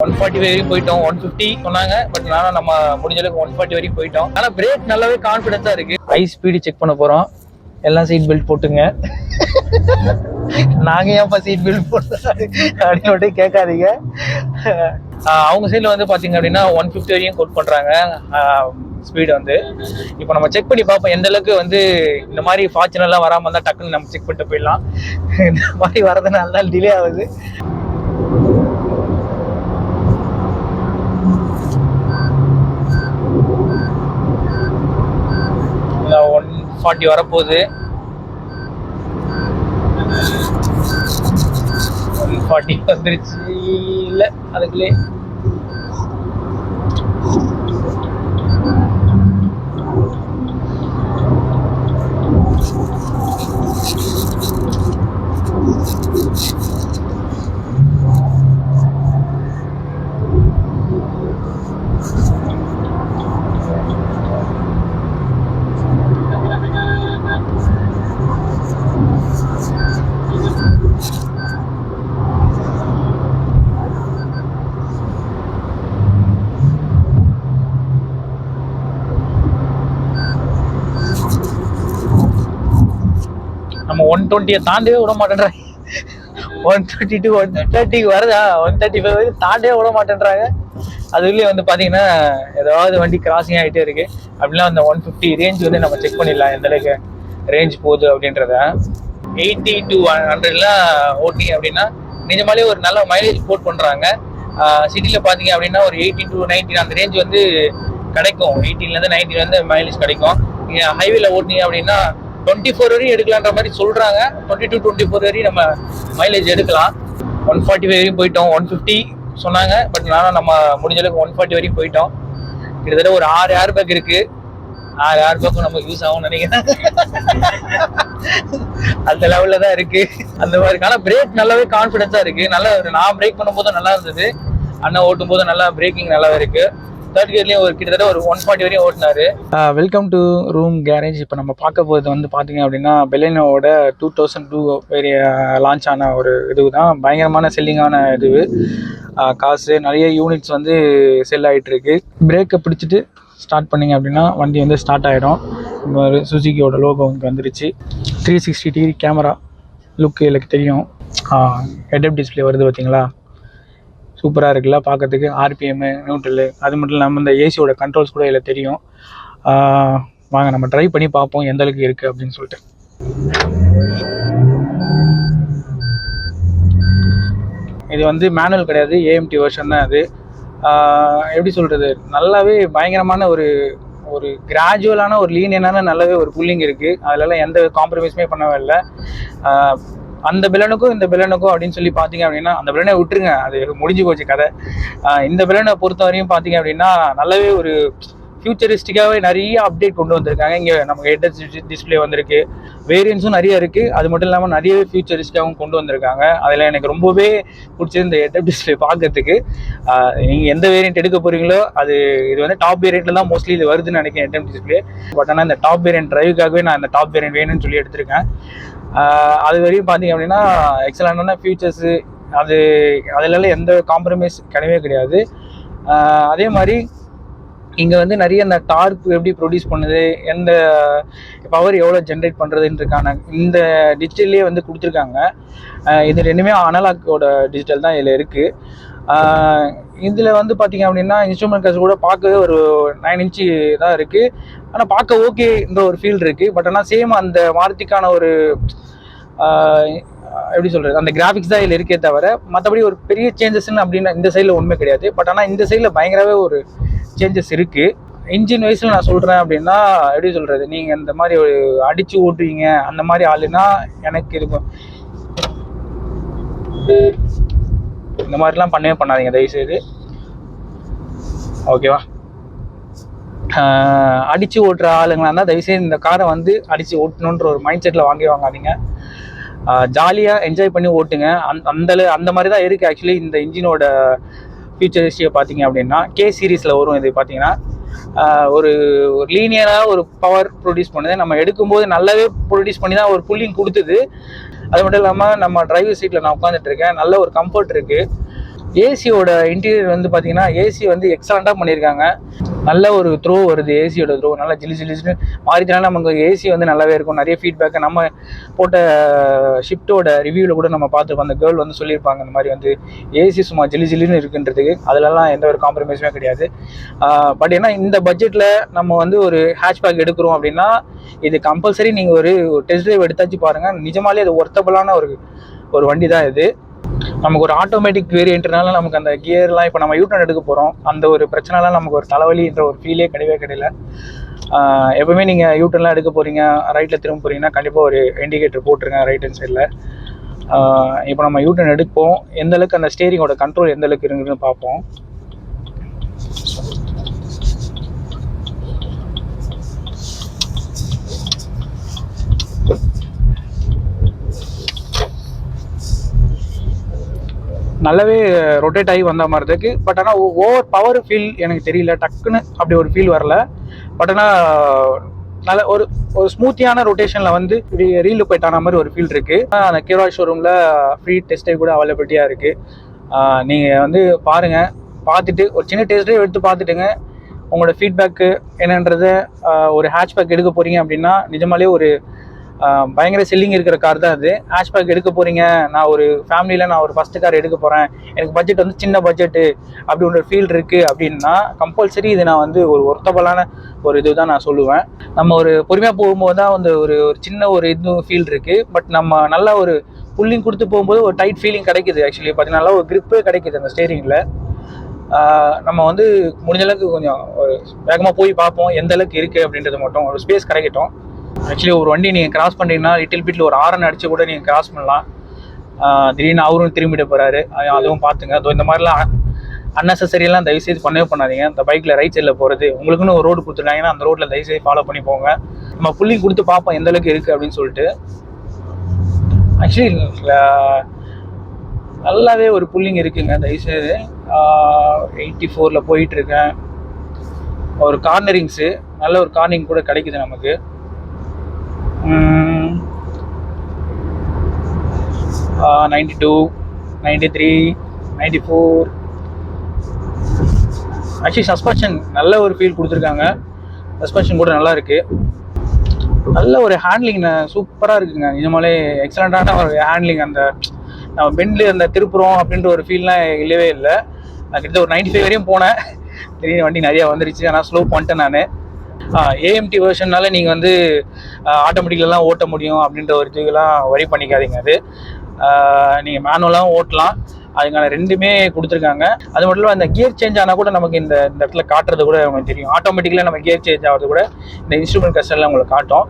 140 வரைக்கும் போயிட்டோம். 150 சொன்னாங்க, பட் நானும் நம்ம முடிஞ்ச அளவுக்கு 140 வரைக்கும் போயிட்டோம். ஆனா பிரேக் நல்லாவே கான்ஃபிடன்ஸா இருக்கு. ஹை ஸ்பீடு செக் பண்ண போறோம். எல்லாம் சீட் பெல்ட் போட்டுங்க. நாங்க ஏன்ப்பா சீட் பெல்ட் போட்டோம் அப்படின்னு கேட்காதீங்க. அவங்க சைட்ல வந்து பாத்தீங்க அப்படின்னா 150 வரையும் கோட் பண்றாங்க ஸ்பீடு வந்து. இப்போ நம்ம செக் பண்ணி பார்ப்போம் எந்த அளவுக்கு வந்து இந்த மாதிரி ஃபார்ச்சுனர்லாம் வராம இருந்தா டக்குன்னு நம்ம செக் பண்ணிட்டு போயிடலாம். இந்த மாதிரி வரதுனால தான் டிலே ஆகுது. 140 வரப்போகுது. 140 வந்துருச்சு. இல்ல அதுக்குள்ளே நம்ம 120 தாண்டவே விட மாட்டேன்றாங்க. 130 to 130 வருதா, 135 வரைக்கும் தாண்டவே விட மாட்டேன்றாங்க. அதுலேயே வந்து பார்த்தீங்கன்னா ஏதாவது வண்டி கிராசிங் ஆகிட்டே இருக்கு. அப்படிலாம் அந்த 150 ரேஞ்ச் வந்து நம்ம செக் பண்ணிடலாம் எந்த அளவுக்கு ரேஞ்ச் போகுது அப்படின்றத. 80 to 100லாம் ஓட்டிங்க அப்படின்னா நிஜமாலே ஒரு நல்ல மைலேஜ் போட் பண்ணுறாங்க. சிட்டியில் பார்த்தீங்க அப்படின்னா ஒரு 18 to 19 அந்த ரேஞ்ச் வந்து கிடைக்கும். 18லேருந்து 19 வந்து மைலேஜ் கிடைக்கும். நீங்கள் ஹைவேல ஓட்டினீங்க அப்படின்னா 24 வரையும் எடுக்கலான்ற மாதிரி சொல்றாங்க. 20 to 24 வரையும் நம்ம மைலேஜ் எடுக்கலாம். 140 வரையும் போயிட்டோம். 150 சொன்னாங்க, பட் நானும் நம்ம முடிஞ்ச அளவுக்கு 140 வரையும் போயிட்டோம். கிட்டத்தட்ட ஒரு 6 ஏர் பேக் இருக்கு. 6 ஏர் பேக்கும் நமக்கு யூஸ் ஆகும்னு நினைக்கிறேன். அந்த லெவல்ல தான் இருக்கு. அந்த மாதிரி ஆனா பிரேக் நல்லாவே கான்ஃபிடன்ஸா இருக்கு. நல்லா நான் பிரேக் பண்ணும்போது நல்லா இருந்தது. அண்ணா ஓட்டும் போது நல்லா பிரேக்கிங் நல்லாவே இருக்கு. தேர்ட் கியர்லேயும் ஒரு கிட்டத்தட்ட ஒரு 140 வரையும் ஓட்டினாரு. Welcome to room garage. இப்போ நம்ம பார்க்க போகிறது வந்து பார்த்தீங்க அப்படின்னா பெலேனோவோட 2002 வேரிய லான்ச் ஆன ஒரு இது தான். பயங்கரமான செல்லிங்கான இது. காசு நிறைய யூனிட்ஸ் வந்து செல் ஆகிட்டு இருக்கு. பிரேக்கை பிடிச்சிட்டு ஸ்டார்ட் பண்ணிங்க அப்படின்னா வண்டி வந்து ஸ்டார்ட் ஆகிடும். ஒரு சுசுக்கியோட லோகோ இங்கே வந்துருச்சு. 360 டிகிரி கேமரா லுக்கு எனக்கு தெரியும். ஹெட்அப் டிஸ்பிளே வருது பார்த்தீங்களா, சூப்பராக இருக்குல்ல பார்க்கறதுக்கு. ஆர்பிஎம்மு, நியூட்ரலு, அது மட்டும் இல்லாமல் இந்த ஏசியோட கண்ட்ரோல்ஸ் கூட இதில் தெரியும். வாங்க நம்ம ட்ரை பண்ணி பார்ப்போம் எந்த அளவுக்கு இருக்குது அப்படின்னு சொல்லிட்டு. இது வந்து மேனுவல் கிடையாது, ஏஎம்டி வெர்ஷன் தான் அது. எப்படி சொல்கிறது, நல்லாவே பயங்கரமான ஒரு ஒரு கிராஜுவலான ஒரு லீனியனான நல்லாவே ஒரு புல்லிங் இருக்குது. அதிலலாம் எந்த காம்ப்ரமைஸுமே பண்ணவே இல்லை. அந்த பெலனுக்கும் இந்த பெலனுக்கும் அப்படின்னு சொல்லி பார்த்தீங்க அப்படின்னா அந்த பெலனை விட்டுருங்க, அது முடிஞ்சு போச்சு கதை. இந்த பெலனை பொறுத்த வரையும் பார்த்தீங்க அப்படின்னா நல்லாவே ஒரு ஃபியூச்சரிஸ்டிக்காகவே நிறைய அப்டேட் கொண்டு வந்திருக்காங்க. இங்கே நமக்கு ஹெட் டிஸ்பிளே வந்திருக்கு, வேரியன்ஸும் நிறைய இருக்குது. அது மட்டும் இல்லாமல் நிறையவே ஃபியூச்சரிஸ்டிக்காகவும் கொண்டு வந்திருக்காங்க. அதில் எனக்கு ரொம்பவே பிடிச்சது இந்த ஹெட் டிஸ்பிளே பார்க்கறதுக்கு. நீங்கள் எந்த வேரியன்ட் எடுக்க போகிறீங்களோ அது இது வந்து டாப் வேரியண்ட்டில் தான் மோஸ்ட்லி இது வருதுன்னு நினைக்கிறேன் ஹெட் டிஸ்பிளே. பட் ஆனால் இந்த டாப் வேரியன்ட் டிரைவுக்காகவே நான் இந்த டாப் வேரியன்ட் வேணும்னு சொல்லி எடுத்திருக்கேன். அது வரையும் பார்த்தீங்க அப்படின்னா எக்ஸலண்டான ஃபியூச்சர்ஸு, அதிலெல்லாம் எந்த காம்ப்ரமைஸ் கிடையவே கிடையாது. அதே மாதிரி இங்கே வந்து நிறைய இந்த டார்க் எப்படி ப்ரொடியூஸ் பண்ணுது, எந்த பவர் எவ்வளோ ஜென்ரேட் பண்ணுறதுன்றதுக்கான இந்த டிஜிட்டல்லே வந்து கொடுத்துருக்காங்க. இது ரெண்டுமே அனலாக்கோட டிஜிட்டல் தான் இதில் இருக்குது. இதில் வந்து பார்த்திங்க அப்படின்னா இன்ஸ்ட்ருமெண்ட் கிளாஸ் கூட பார்க்கவே ஒரு 9 இன்ச்சு தான் இருக்குது. ஆனால் பார்க்க ஓகேன்ற ஒரு ஃபீல் இருக்குது. பட் ஆனால் சேம் அந்த மாருதிக்கான ஒரு எப்படி சொல்கிறது, அந்த கிராஃபிக்ஸ் தான் இதில் இருக்கே தவிர மற்றபடி ஒரு பெரிய சேஞ்சஸ்ன்னு அப்படின்னா இந்த சைடில் ஒன்றுமே கிடையாது. பட் ஆனால் இந்த சைடில் பயங்கரவே ஒரு சேஞ்சஸ் இருக்குது. இன்ஜின் வைஸில் நான் சொல்கிறேன் அப்படின்னா எப்படி சொல்கிறது, நீங்கள் இந்த மாதிரி ஒரு அடித்து ஓட்டுவீங்க அந்த மாதிரி ஆளுன்னா எனக்கு இருக்கும். இந்த மாதிரிலாம் பண்ணவே பண்ணாதீங்க தயவுசெய்து, ஓகேவா? அடித்து ஓட்டுற ஆளுங்களா இருந்தால் தயவுசெய்து இந்த காரை வந்து அடித்து ஓட்டணுன்ற ஒரு மைண்ட் செட்டில் வாங்காதீங்க. ஜாலியாக என்ஜாய் பண்ணி ஓட்டுங்க. அந்த மாதிரி தான் இருக்குது. ஆக்சுவலி இந்த இன்ஜினோட ஃபியூச்சரிஸ்டியை பார்த்தீங்க அப்படின்னா கே சீரீஸில் வரும். இது பார்த்தீங்கன்னா ஒரு லீனியராக ஒரு பவர் ப்ரொடியூஸ் பண்ணுது. நம்ம எடுக்கும்போது நல்லாவே ப்ரொடியூஸ் பண்ணி தான் ஒரு புல்லிங் கொடுத்துது. அது மட்டும் இல்லாமல் நம்ம டிரைவர் சீட்டில் நான் உட்காந்துட்டு இருக்கேன், நல்ல ஒரு கம்ஃபர்ட் இருக்குது. ஏசியோட இன்டீரியர் வந்து பார்த்தீங்கன்னா ஏசி வந்து எக்ஸலண்ட்டாக பண்ணியிருக்காங்க. நல்ல ஒரு த்ரோ வருது, ஏசியோட த்ரோ நல்லா ஜிலிஜிலின்னு மாறினால நமக்கு ஏசி வந்து நல்லாவே இருக்கும். நிறைய ஃபீட்பேக்கை நம்ம போட்ட ஷிஃப்ட்டோட ரிவ்யூவில் கூட நம்ம பார்த்துருக்கோம். அந்த கேர்ள் வந்து சொல்லியிருப்பாங்க இந்த மாதிரி வந்து ஏசி சும்மா ஜிலிஜிலின்னு இருக்குன்றதுக்கு. அதிலலாம் எந்த ஒரு காம்ப்ரமைஸுமே கிடையாது. பட் ஏன்னா இந்த பட்ஜெட்டில் நம்ம வந்து ஒரு ஹேட்ச்பேக் எடுக்கிறோம் அப்படின்னா இது கம்பல்சரி நீங்கள் ஒரு டெஸ்ட் ட்ரைவ் எடுத்தாச்சு பாருங்கள். நிஜமாலே அது ஒர்த்தபுளான ஒரு வண்டி தான் இது. நமக்கு ஒரு ஆட்டோமேட்டிக் வேரியன்ட்னால நமக்கு அந்த கியர்லாம் இப்போ நம்ம யூட்டன் எடுக்க போகிறோம், அந்த ஒரு பிரச்சனைலாம் நமக்கு ஒரு தலைவலின்ற ஒரு ஃபீலே கிடையல. எப்பவுமே நீங்கள் யூட்டன்லாம் எடுக்க போகிறீங்க, ரைட்டில் திரும்ப போகிறீங்கன்னா கண்டிப்பாக ஒரு இண்டிகேட்டர் போட்டுருங்க ரைட் ஹேண்ட் சைடில். இப்போ நம்ம யூட்டன் எடுப்போம், எந்தளவுக்கு அந்த ஸ்டேரிங்கோட கண்ட்ரோல் எந்தளவுக்கு இருக்குதுன்னு பார்ப்போம். நல்லாவே ரொட்டேட் ஆகி வந்த மாதிரி இருக்கு. பட் ஆனால் ஓவர் பவர் ஃபீல் எனக்கு தெரியல, டக்குன்னு அப்படி ஒரு ஃபீல் வரல. பட் ஆனால் நல்ல ஒரு ஸ்மூத்தியான ரொட்டேஷனில் வந்து ரீல் போயிட் ஆன மாதிரி ஒரு ஃபீல் இருக்குது. அந்த கிவ்ராஜ் ஷோரூமில் ஃப்ரீ டெஸ்ட் ட்ரைவ் கூட அவைலபிலிட்டியாக இருக்குது. நீங்கள் வந்து பாருங்கள், பார்த்துட்டு ஒரு சின்ன டெஸ்ட் ட்ரைவ் எடுத்து பார்த்துட்டுங்க. உங்களோட ஃபீட்பேக்கு என்னன்றதை ஒரு ஹேட்ச்பேக் எடுக்க போகிறீங்க அப்படின்னா நிஜமாலே ஒரு பயங்கர செல்லிங் இருக்கிற கார் தான் அது. ஹேட்ச்பேக் எடுக்க போகிறீங்க, நான் ஒரு ஃபேமிலியில் நான் ஒரு ஃபஸ்ட்டு கார் எடுக்க போகிறேன், எனக்கு பட்ஜெட் வந்து சின்ன பட்ஜெட்டு அப்படி ஒரு ஃபீல் இருக்குது அப்படின்னா கம்பல்சரி இது நான் வந்து ஒரு ஒர்த்தபுளான ஒரு இது தான் நான் சொல்லுவேன். நம்ம ஒரு பொறுமையாக போகும்போது தான் வந்து ஒரு சின்ன ஒரு இது ஃபீல் இருக்குது. பட் நம்ம நல்லா ஒரு புல்லிங் கொடுத்து போகும்போது ஒரு டைட் ஃபீலிங் கிடைக்குது. ஆக்சுவலி பார்த்தீங்கன்னா நல்லா ஒரு கிரிப்பே கிடைக்குது அந்த ஸ்டேரிங்கில். நம்ம வந்து முடிஞ்சளவுக்கு கொஞ்சம் ஒரு வேகமாக போய் பார்ப்போம் எந்த அளவுக்கு இருக்குது அப்படின்றது மட்டும் ஒரு ஸ்பேஸ் கிடைக்கட்டும். ஆக்சுவலி ஒரு வண்டி நீங்கள் கிராஸ் பண்ணுறீங்கன்னா லிட்டில் பிட்டில் ஒரு ஆரன் அடிச்சு கூட நீங்கள் கிராஸ் பண்ணலாம். திடீர்னு அவரும் திரும்பிட்டு போகிறாரு, அதுவும் பார்த்துங்க. அதோ இந்த மாதிரிலாம் அன்னெசரிலாம் தயவுசெய்து பண்ணவே பண்ணாதீங்க. இந்த பைக்கில் ரைட் சைடில் போகிறது உங்களுக்குன்னு ஒரு ரோடு கொடுத்துருக்காங்கன்னா அந்த ரோட்டில் தயவுசெய்து ஃபாலோ பண்ணி போங்க. நம்ம புல்லிங் கொடுத்து பார்ப்போம் எந்த அளவுக்கு இருக்குது அப்படின்னு சொல்லிட்டு. ஆக்சுவலி நல்லாவே ஒரு புல்லிங் இருக்குங்க. தயவுசெய்து 84ல் போயிட்டுருக்கேன். ஒரு கார்னரிங்ஸு நல்ல ஒரு கார்னரிங் கூட கிடைக்குது நமக்கு. 92, 93, 94. ஆக்சுவலி சஸ்பென்ஷன் நல்ல ஒரு ஃபீல் கொடுத்துருக்காங்க. சஸ்பென்ஷன் கூட நல்லா இருக்குது. நல்ல ஒரு ஹேண்ட்லிங் சூப்பராக இருக்குங்க. நிஜமாலே எக்ஸலண்ட்டான ஒரு ஹேண்ட்லிங். அந்த நம்ம பெண்டில் அந்த திருப்புறோம் அப்படின்ற ஒரு ஃபீல்லாம் இல்லவே இல்லை. நான் கிட்ட ஒரு 95 வரையும் போனேன். திடீர்னு வண்டி நிறையா வந்துருச்சு, ஆனால் ஸ்லோ பண்ணிட்டேன் நான். ஏஎம்டி வெர்ஷன்னால நீங்கள் வந்து ஆட்டோமேட்டிக்லாம் ஓட்ட முடியும் அப்படின்ற ஒரு இதுக்கெல்லாம் வரி பண்ணிக்காதீங்க. அது நீங்கள் மேனுவலாகவும் ஓட்டலாம், அதுக்கான ரெண்டுமே கொடுத்துருக்காங்க. அது மட்டும் இல்லாமல் அந்த கியர் சேஞ்ச் ஆனால் கூட நமக்கு இந்த இடத்துல காட்டுறது கூட உங்களுக்கு தெரியும். ஆட்டோமேட்டிக்கலாக நம்ம கியர் சேஞ்ச் ஆகிறது கூட இந்த இன்ஸ்ட்ருமெண்ட் கஸ்டரில் உங்களுக்கு காட்டும்.